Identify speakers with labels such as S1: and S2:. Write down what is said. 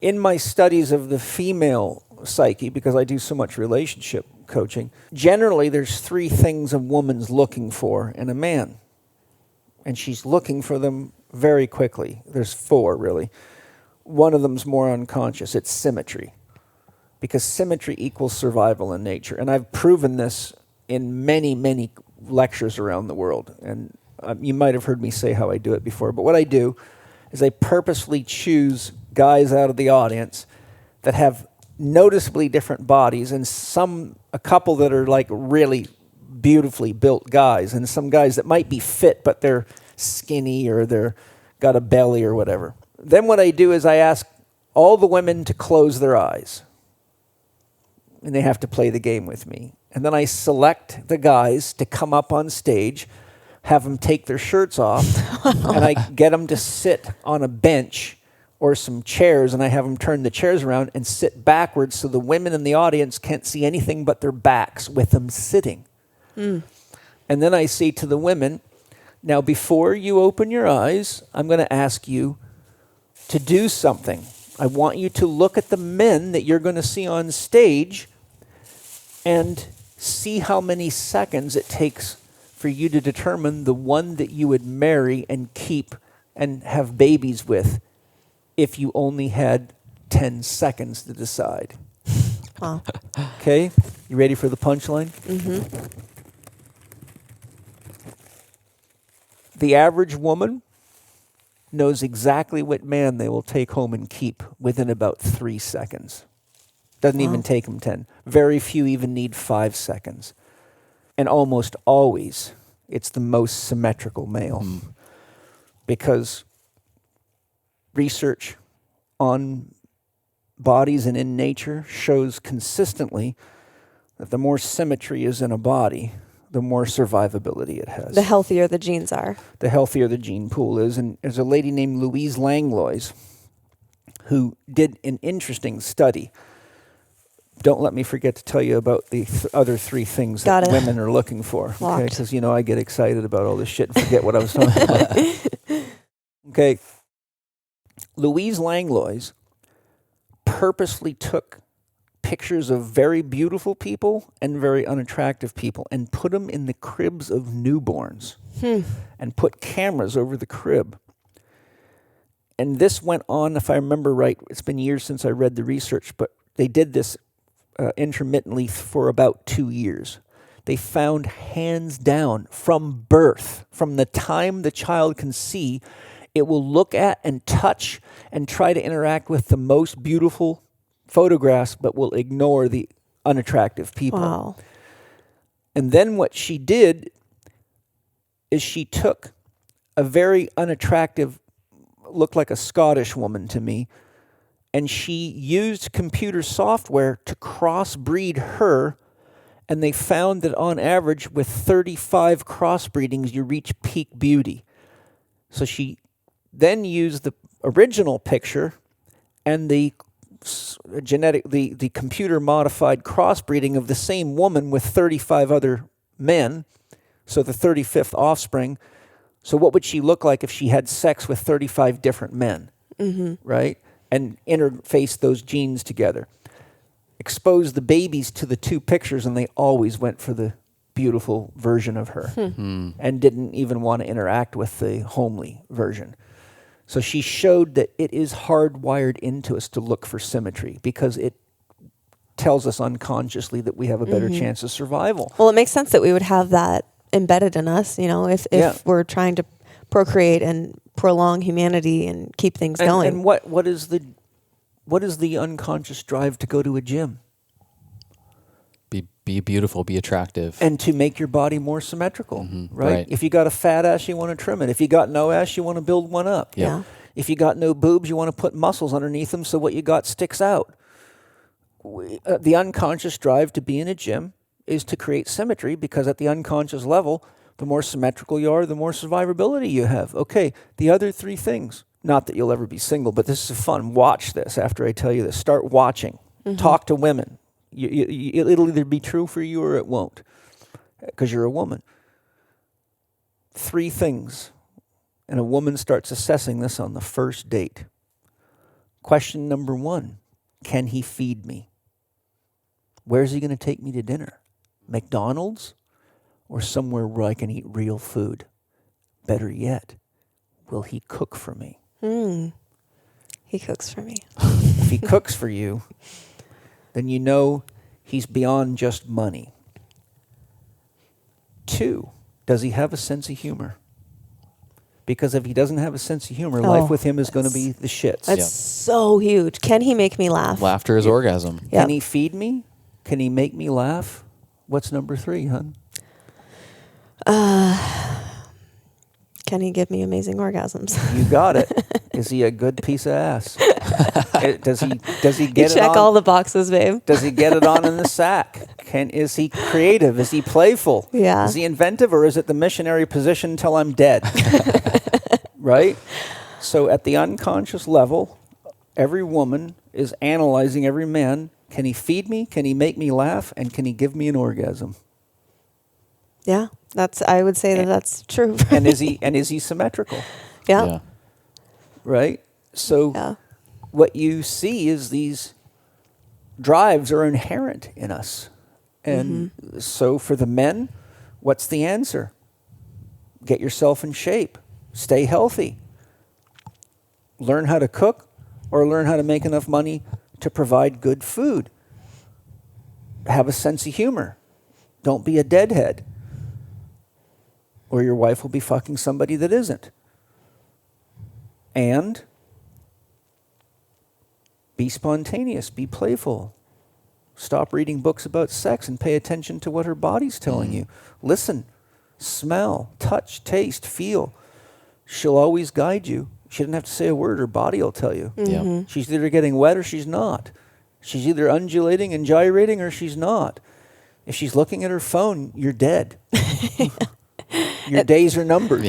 S1: In my studies of the female psyche, because I do so much relationship coaching, generally there's 3 things a woman's looking for in a man. And she's looking for them very quickly. There's 4, really. One of them's more unconscious. It's symmetry. Because symmetry equals survival in nature. And I've proven this in many, many lectures around the world. And you might have heard me say how I do it before. But what I do is I purposely choose guys out of the audience that have noticeably different bodies, and a couple that are like really beautifully built guys, and some guys that might be fit but they're skinny or they're got a belly or whatever. Then what I do is I ask all the women to close their eyes, and they have to play the game with me. And then I select the guys to come up on stage, have them take their shirts off, and I get them to sit on a bench or some chairs, and I have them turn the chairs around and sit backwards so the women in the audience can't see anything but their backs with them sitting. And then I say to the women, now before you open your eyes, I'm going to ask you to do something. I want you to look at the men that you're going to see on stage and see how many seconds it takes for you to determine the one that you would marry and keep and have babies with if you only had 10 seconds to decide.
S2: Wow.
S1: Okay? You ready for the punchline?
S2: Mm-hmm.
S1: The average woman knows exactly what man they will take home and keep within about 3 seconds. Doesn't even take them 10. Very few even need 5 seconds. And almost always, it's the most symmetrical male. Because research on bodies and in nature shows consistently that the more symmetry is in a body, the more survivability it has.
S2: The healthier the genes are.
S1: The healthier the gene pool is. And there's a lady named Louise Langlois who did an interesting study. Don't let me forget to tell you about the other 3 things that women are looking for. Okay, because I get excited about all this shit and forget what I was talking about. Okay. Louise Langlois purposely took pictures of very beautiful people and very unattractive people and put them in the cribs of newborns and put cameras over the crib. And this went on, if I remember right, it's been years since I read the research, but they did this intermittently for about 2 years. They found hands down from birth, from the time the child can see, it will look at and touch and try to interact with the most beautiful photographs, but will ignore the unattractive people.
S2: Wow.
S1: And then what she did is she took a very unattractive, looked like a Scottish woman to me, and she used computer software to crossbreed her, and they found that on average with 35 crossbreedings you reach peak beauty. So she then used the original picture and the computer modified crossbreeding of the same woman with 35 other men, so the 35th offspring. So what would she look like if she had sex with 35 different men, right? And interface those genes together. Expose the babies to the 2 pictures, and they always went for the beautiful version of her and didn't even want to interact with the homely version. So she showed that it is hardwired into us to look for symmetry because it tells us unconsciously that we have a better chance of survival.
S2: Well, it makes sense that we would have that embedded in us, if we're trying to procreate and prolong humanity and keep things going.
S1: And what is the unconscious drive to go to a gym?
S3: Be beautiful, be attractive.
S1: And to make your body more symmetrical, right? If you got a fat ass, you want to trim it. If you got no ass, you want to build one up.
S2: Yeah.
S1: If you got no boobs, you want to put muscles underneath them so what you got sticks out. The unconscious drive to be in a gym is to create symmetry because at the unconscious level, the more symmetrical you are, the more survivability you have. Okay, the other 3 things. Not that you'll ever be single, but this is fun. Watch this after I tell you this. Start watching. Talk to women. It'll either be true for you or it won't because you're a woman. 3 things. And a woman starts assessing this on the first date. Question number 1, can he feed me? Where's he going to take me to dinner? McDonald's or somewhere where I can eat real food? Better yet, will he cook for me?
S2: He cooks for me.
S1: If he cooks for you, then you know he's beyond just money. 2, does he have a sense of humor? Because if he doesn't have a sense of humor, life with him is going to be the shits.
S2: That's so huge. Can he make me laugh?
S3: Laughter is orgasm.
S2: Yep.
S1: Can he feed me? Can he make me laugh? What's number 3, hon?
S2: Can he give me amazing orgasms?
S1: You got it. Is he a good piece of ass? Does he
S2: You
S1: get it
S2: check
S1: on?
S2: all the boxes, babe.
S1: Does he get it on in the sack? Is he creative? Is he playful?
S2: Yeah.
S1: Is he inventive, or is it the missionary position till I'm dead? Right? So at the unconscious level, every woman is analyzing every man. Can he feed me? Can he make me laugh? And can he give me an orgasm?
S2: Yeah, I would say that's true.
S1: And is he symmetrical?
S2: Yeah.
S1: Right? So what you see is these drives are inherent in us. And so for the men, what's the answer? Get yourself in shape. Stay healthy. Learn how to cook or learn how to make enough money to provide good food. Have a sense of humor. Don't be a deadhead. Or your wife will be fucking somebody that isn't. And be spontaneous, be playful. Stop reading books about sex and pay attention to what her body's telling you. Listen, smell, touch, taste, feel. She'll always guide you. She doesn't have to say a word. Her body will tell you. She's either getting wet or she's not. She's either undulating and gyrating or she's not. If she's looking at her phone, you're dead. Your days are numbered.